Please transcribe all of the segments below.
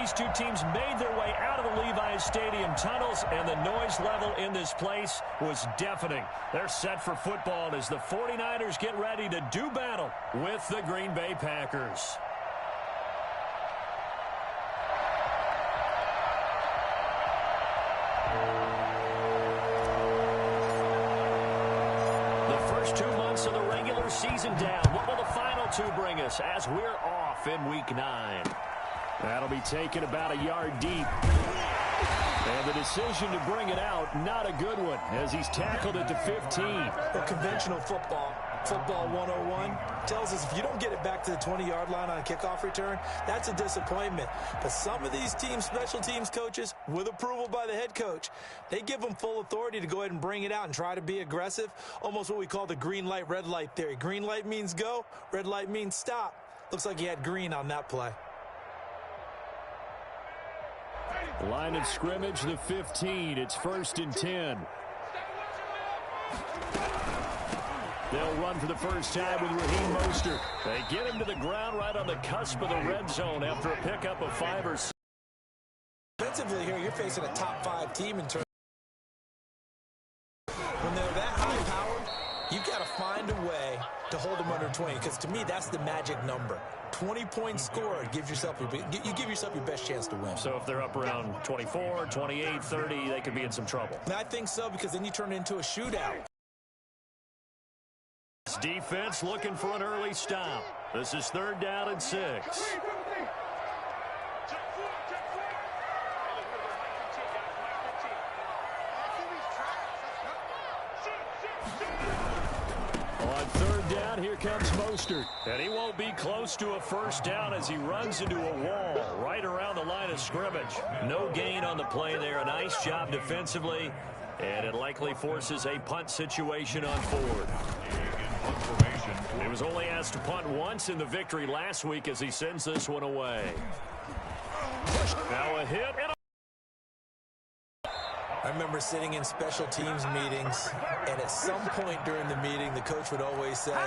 these two teams made their way out of the Levi's Stadium tunnels, and the noise level in this place was deafening. They're set for football as the 49ers get ready to do battle with the Green Bay Packers. The first 2 months of the regular season down. What will the final two bring us as we're off in Week 9? That'll be taken about a yard deep. And the decision to bring it out, not a good one, as he's tackled at the 15. Well, conventional football 101, tells us if you don't get it back to the 20-yard line on a kickoff return, that's a disappointment. But some of these teams, special teams coaches, with approval by the head coach, they give them full authority to go ahead and bring it out and try to be aggressive, almost what we call the green light, red light theory. Green light means go, red light means stop. Looks like he had green on that play. Line of scrimmage, the 15. It's 1st and 10. They'll run for the first time with Raheem Mostert. They get him to the ground right on the cusp of the red zone after a pickup of 5 or 6. Defensively here, you're facing a top 5 team in terms. When they're that high-powered, you've got to find a way to hold them under 20, because to me, that's the magic number. 20 points scored, you give yourself your best chance to win. So if they're up around 24, 28, 30, they could be in some trouble. And I think so, because then you turn it into a shootout. Defense looking for an early stop. This is 3rd down and 6. On 3rd down, here comes Mostert. And he won't be close to a first down as he runs into a wall right around the line of scrimmage. No gain on the play there. A nice job defensively. And it likely forces a punt situation on 4th. He was only asked to punt once in the victory last week as he sends this one away. Now a hit. I remember sitting in special teams meetings, and at some point during the meeting, the coach would always say,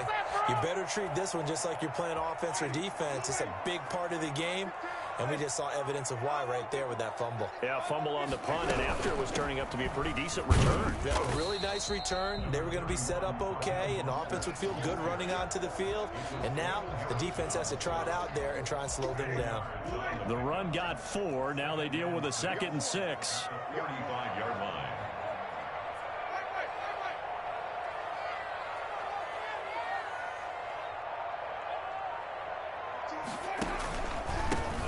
you better treat this one just like you're playing offense or defense. It's a big part of the game. And we just saw evidence of why right there with that fumble. Yeah, fumble on the punt, and after it was turning up to be a pretty decent return. Yeah, a really nice return. They were going to be set up okay, and the offense would feel good running onto the field. And now the defense has to try it out there and try and slow them down. The run got 4. Now they deal with a 2nd and 6. 35-yard line.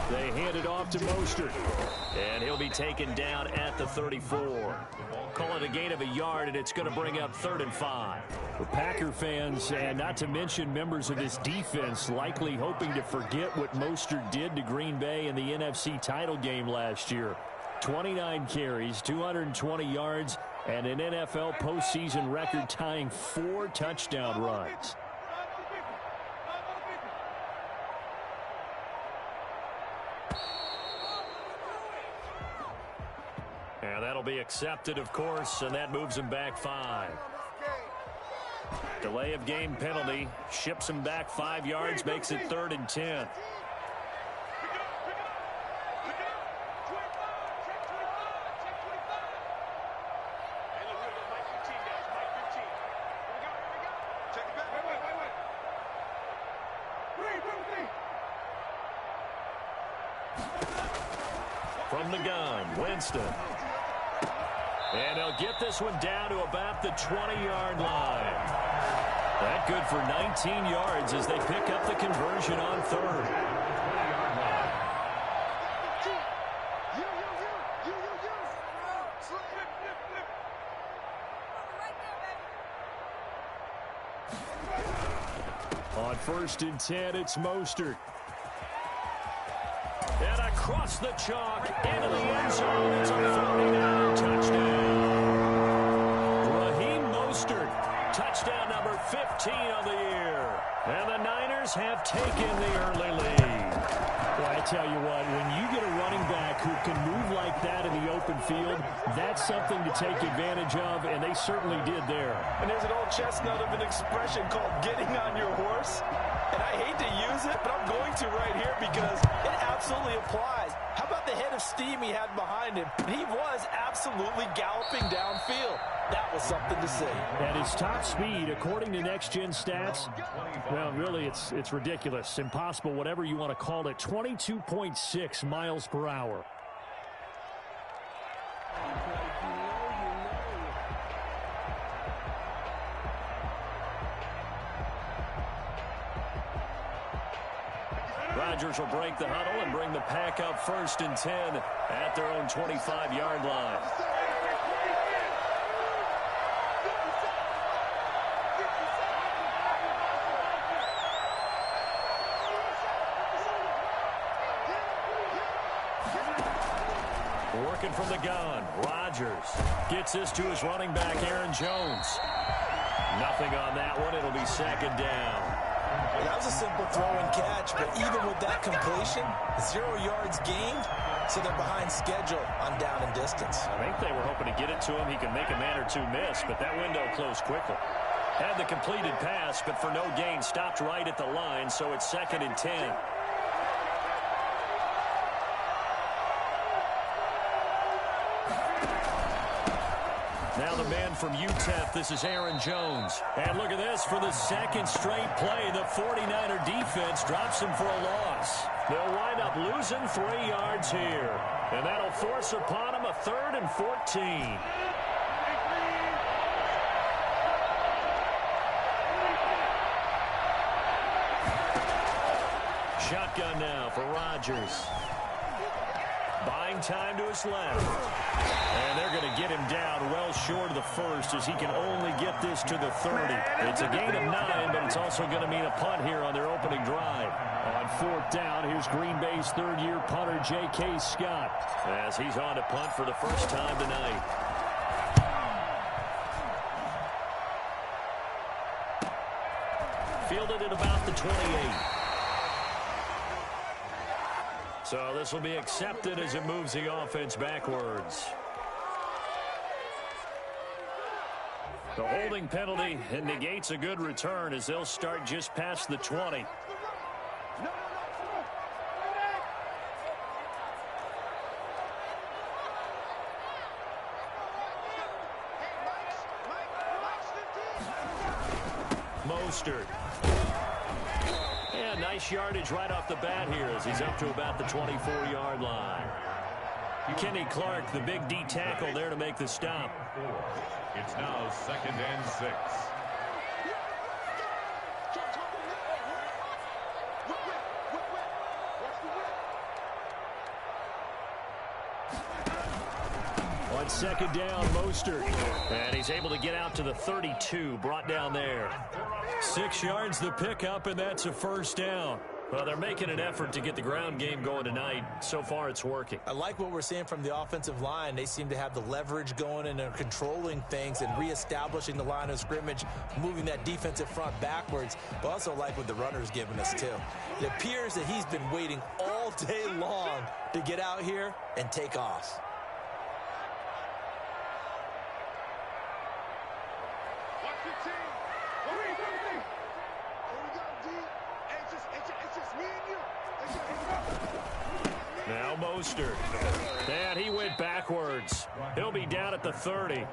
They hand it off to Mostert, and he'll be taken down at the 34. Call it a gain of a yard, and it's going to bring up 3rd and 5. For Packer fans, and not to mention members of this defense, likely hoping to forget what Mostert did to Green Bay in the NFC title game last year. 29 carries, 220 yards, and an NFL postseason record-tying 4 touchdown runs. And that'll be accepted, of course, and that moves him back 5. Delay of game penalty ships him back 5 yards, makes it 3rd and 10. From the gun, Winston. And they'll get this one down to about the 20-yard line. That good for 19 yards as they pick up the conversion on 3rd. On 1st and 10, it's Mostert. And across the chalk into the end zone. It's a 49 touchdown. Raheem Mostert, touchdown number 15 of the year. And the Niners have taken the early lead. Well, I tell you what, when you get a running back who can move like that in the open field, that's something to take advantage of, and they certainly did there. And there's an old chestnut of an expression called getting on your horse. And I hate to use it, but I'm going to right here because it absolutely applies. How about steam he had behind him. He was absolutely galloping downfield. That was something to see. At his top speed, according to Next Gen stats, well, really, it's ridiculous. Impossible, whatever you want to call it. 22.6 miles per hour. Rodgers will break the huddle and bring the pack up 1st and 10 at their own 25-yard line. Working from the gun, Rodgers gets this to his running back, Aaron Jones. Nothing on that one. It'll be 2nd down. That was a simple throw and catch, but even with that completion, 0 yards gained, so they're behind schedule on down and distance. I think they were hoping to get it to him. He can make a man or two miss, but that window closed quickly. Had the completed pass, but for no gain, stopped right at the line, so it's 2nd and 10. Now the man from UTEP, this is Aaron Jones. And look at this, for the 2nd straight play, the 49er defense drops him for a loss. They'll wind up losing 3 yards here. And that'll force upon him a 3rd and 14. Shotgun now for Rodgers. Buying time to his left. And they're going to get him down well short of the 1st as he can only get this to the 30. It's a gain of 9, but it's also going to mean a punt here on their opening drive. On 4th down, here's Green Bay's 3rd-year punter, J.K. Scott, as he's on to punt for the first time tonight. Fielded at about the 28. So this will be accepted as it moves the offense backwards. The holding penalty negates a good return as they'll start just past the 20. Mostert. Yeah, nice yardage right off the bat here as he's up to about the 24-yard line. Kenny Clark, the big D tackle there to make the stop. It's now 2nd and 6. On 2nd down, Mostert. And he's able to get out to the 32, brought down there. 6 yards the pickup, and that's a 1st down. Well, they're making an effort to get the ground game going tonight. So far, it's working. I like what we're seeing from the offensive line. They seem to have the leverage going and they're controlling things and reestablishing the line of scrimmage, moving that defensive front backwards. But also like what the runner's giving us, too. It appears that he's been waiting all day long to get out here and take off. Now Mostert. And he went backwards. He'll be down at the 30.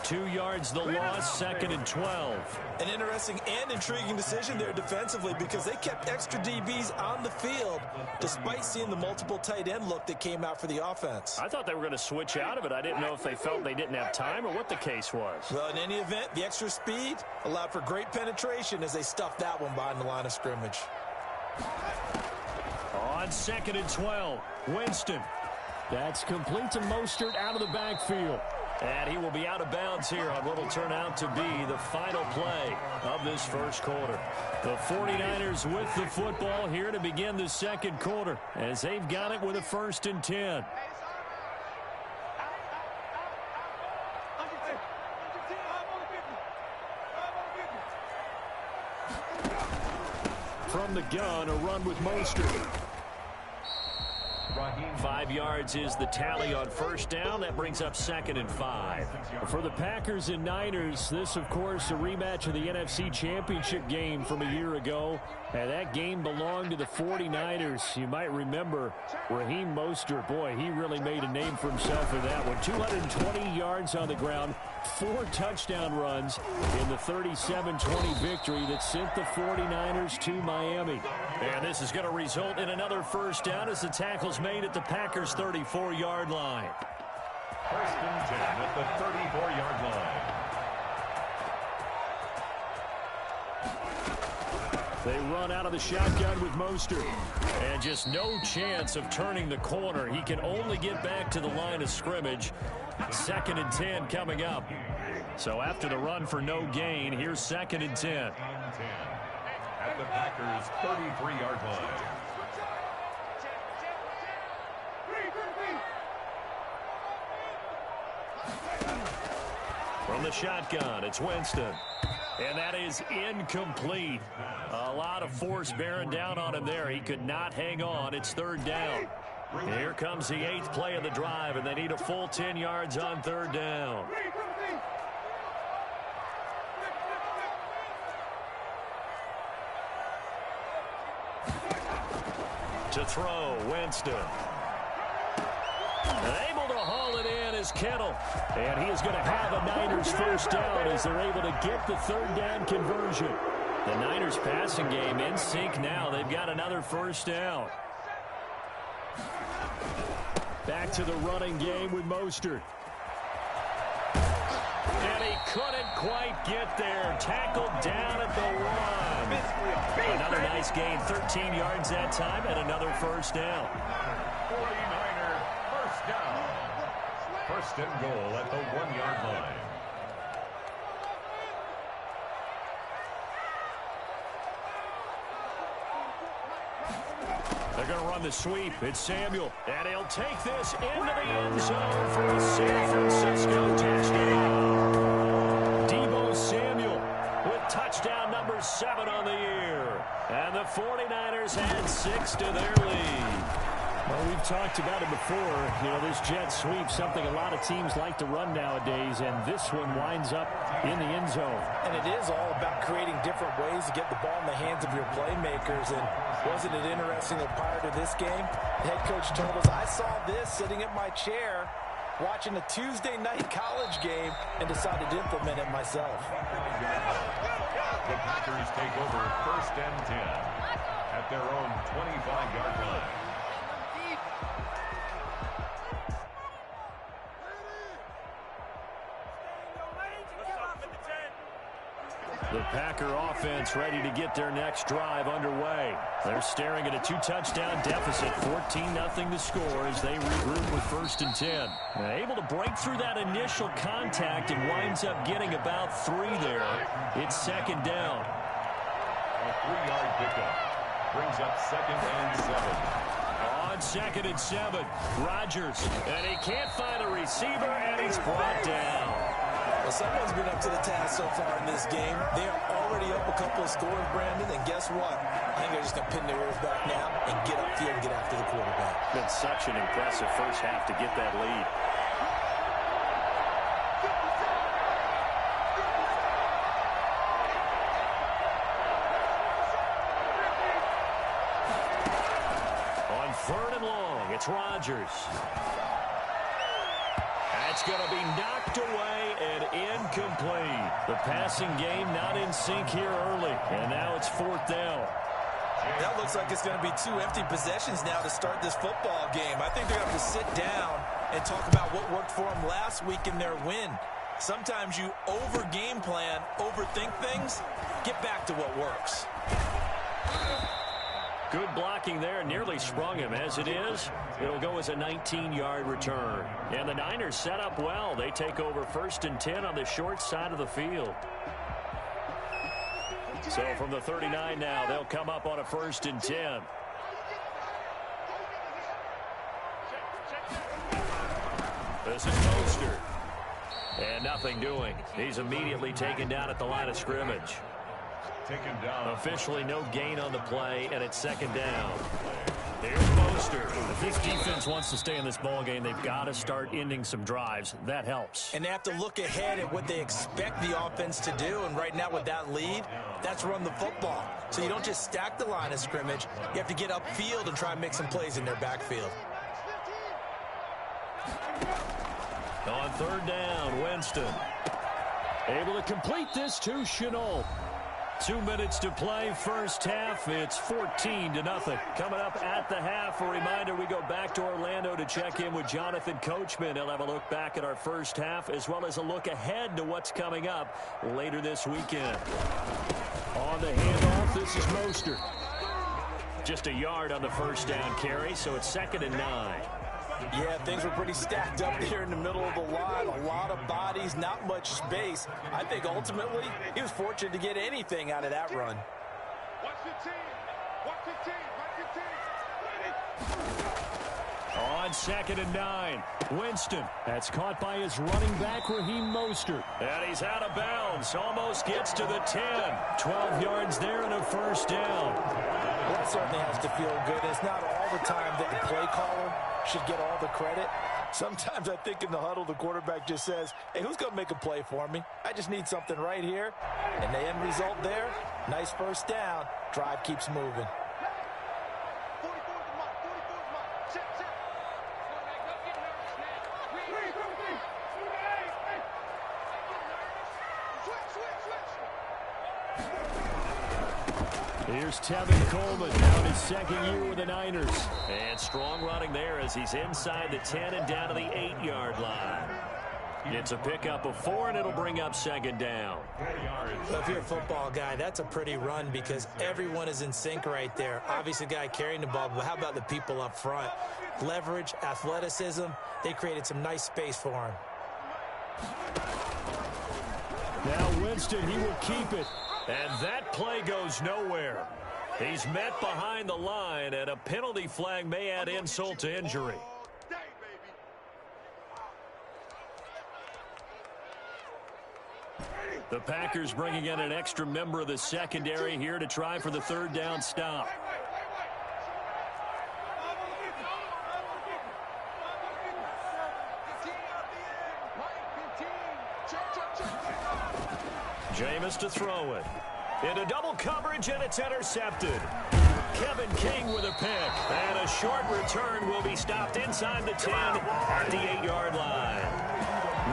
2 yards the loss, 2nd and 12. An interesting and intriguing decision there defensively because they kept extra DBs on the field despite seeing the multiple tight end look that came out for the offense. I thought they were going to switch out of it. I didn't know if they felt they didn't have time or what the case was. Well, in any event, the extra speed allowed for great penetration as they stuffed that one behind the line of scrimmage. On 2nd and 12, Winston. That's complete to Mostert out of the backfield. And he will be out of bounds here on what will turn out to be the final play of this first quarter. The 49ers with the football here to begin the second quarter as they've got it with a 1st and 10. From the gun, a run with Mostert. 5 yards is the tally on first down. That brings up 2nd and 5. For the Packers and Niners, this, of course, a rematch of the NFC Championship game from a year ago. And that game belonged to the 49ers. You might remember Raheem Mostert. Boy, he really made a name for himself in that one. 220 yards on the ground, 4 touchdown runs in the 37-20 victory that sent the 49ers to Miami. And this is going to result in another first down as the tackle's made at the Packers' 34-yard line. First and 10 at the 34-yard line. They run out of the shotgun with Mostert. And just no chance of turning the corner. He can only get back to the line of scrimmage. 2nd and 10 coming up. So after the run for no gain, here's 2nd and 10. At the Packers' 33-yard line. From the shotgun, it's Winston. And that is incomplete. A lot of force bearing down on him there. He could not hang on. It's 3rd down. Here comes the 8th play of the drive, and they need a full 10 yards on 3rd down. To throw, Winston. And able to haul it in is Kittle. And he is going to have a Niners first down as they're able to get the 3rd down conversion. The Niners passing game in sync now. They've got another first down. Back to the running game with Mostert. And he couldn't quite get there. Tackled down at the 1. Another nice gain, 13 yards that time, and another first down. 49er first down. First and goal at the 1-yard line. They're going to run the sweep. It's Samuel. And he'll take this into the end zone for a San Francisco touchdown. Deebo Samuel with touchdown number 7 on the year. And the 49ers add 6 to their lead. Well, we've talked about it before. You know, this jet sweep, something a lot of teams like to run nowadays, and this one winds up in the end zone. And it is all about creating different ways to get the ball in the hands of your playmakers. And wasn't it interesting that prior to this game, the head coach told us, I saw this sitting in my chair watching a Tuesday night college game and decided to implement it myself. The Packers take over first and 10 at their own 25-yard line. The Packer offense ready to get their next drive underway. They're staring at a 2-touchdown deficit, 14-0 to score as they regroup with first and 10. Able to break through that initial contact and winds up getting about 3 there. It's 2nd down. A 3-yard pickup brings up 2nd and 7. On 2nd and 7, Rodgers. And he can't find a receiver, and he's brought down. Well, someone's been up to the task so far in this game. They are already up a couple of scores, Brandon, and guess what? I think they're just going to pin their ears back now and get upfield and get after the quarterback. Been such an impressive first half to get that lead. On 3rd and long, it's Rodgers. That's going to be knocked away and incomplete. The passing game not in sync here early. And now it's 4th down. That looks like it's going to be 2 empty possessions now to start this football game. I think they're going to have to sit down and talk about what worked for them last week in their win. Sometimes you over-game plan, overthink things. Get back to what works. Good blocking there, nearly sprung him. As it is, it'll go as a 19-yard return. And the Niners set up well. They take over first and 10 on the short side of the field. So from the 39 now, they'll come up on a first and 10. This is Mostert. And nothing doing. He's immediately taken down at the line of scrimmage. Taken down. Officially no gain on the play, and it's 2nd down. Here's Mostert. If this defense wants to stay in this ball game, they've got to start ending some drives. That helps. And they have to look ahead at what they expect the offense to do. And right now with that lead, that's run the football. So you don't just stack the line of scrimmage. You have to get upfield and try and make some plays in their backfield. On third down, Winston. Able to complete this to Chenault. 2 minutes to play, first half. It's 14-0. Coming up at the half, a reminder, we go back to Orlando to check in with Jonathan Coachman. He'll have a look back at our first half, as well as a look ahead to what's coming up later this weekend. On the handoff, this is Mostert. Just a yard on the first down carry, so it's 2nd and 9. Yeah, things were pretty stacked up here in the middle of the line. A lot of bodies, not much space. I think ultimately he was fortunate to get anything out of that run. Watch the team. Watch the team. Watch the team. On 2nd and 9, Winston. That's caught by his running back, Raheem Mostert. And he's out of bounds. Almost gets to the 10. 12 yards there and a first down. Well, that certainly has to feel good. It's not all the time that the play caller should get all the credit. Sometimes I think in the huddle, the quarterback just says, hey, who's going to make a play for me? I just need something right here. And the end result there, nice first down. Drive keeps moving. Here's Tevin Coleman, now in his 2nd year with the Niners. And strong running there as he's inside the 10 and down to the 8-yard line. It's a pickup of 4, and it'll bring up 2nd down. Well, if you're a football guy, that's a pretty run because everyone is in sync right there. Obviously, the guy carrying the ball, but how about the people up front? Leverage, athleticism, they created some nice space for him. Now Winston, he will keep it. And that play goes nowhere. He's met behind the line, and a penalty flag may add insult to injury. The Packers bringing in an extra member of the secondary here to try for the 3rd down stop. Jameis to throw it. Into double coverage, and it's intercepted. Kevin King with a pick. And a short return will be stopped inside the 10 at the 8-yard line.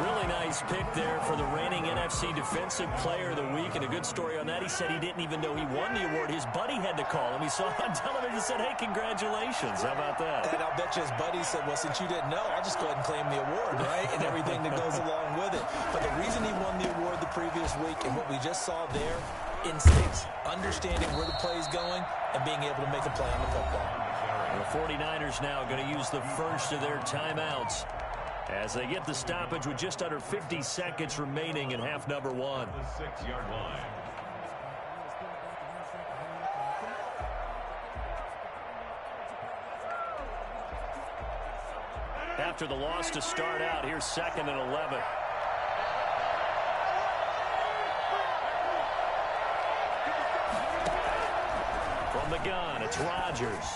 Really nice pick there for the reigning NFC Defensive Player of the Week. And a good story on that. He said he didn't even know he won the award. His buddy had to call him. He saw it on television and said, hey, congratulations. How about that? And I'll bet you his buddy said, well, since you didn't know, I'll just go ahead and claim the award, right? And everything that goes along with it. But the reason he won the award the previous week and what we just saw there, instincts, understanding where the play is going, and being able to make a play on the football. The 49ers now going to use the first of their timeouts as they get the stoppage with just under 50 seconds remaining in half number 1. The 6-yard line. After the loss to start out, here's 2nd and 11. From the gun, it's Rodgers.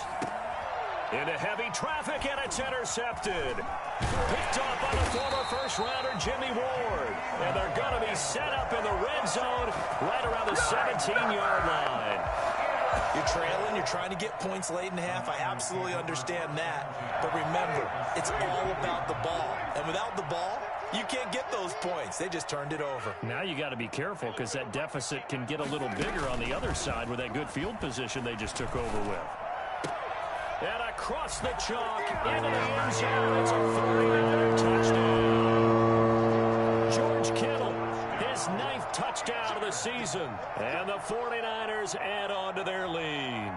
Into heavy traffic, and it's intercepted. Picked off by the former first-rounder Jimmy Ward. And they're going to be set up in the red zone right around the 17-yard line. You're trailing, you're trying to get points late in half. I absolutely understand that. But remember, it's all about the ball. And without the ball, you can't get those points. They just turned it over. Now you got to be careful because that deficit can get a little bigger on the other side with that good field position they just took over with. And across the chalk into the end zone. It's a 49er touchdown. George Kittle, his 9th touchdown of the season. And the 49ers add on to their lead.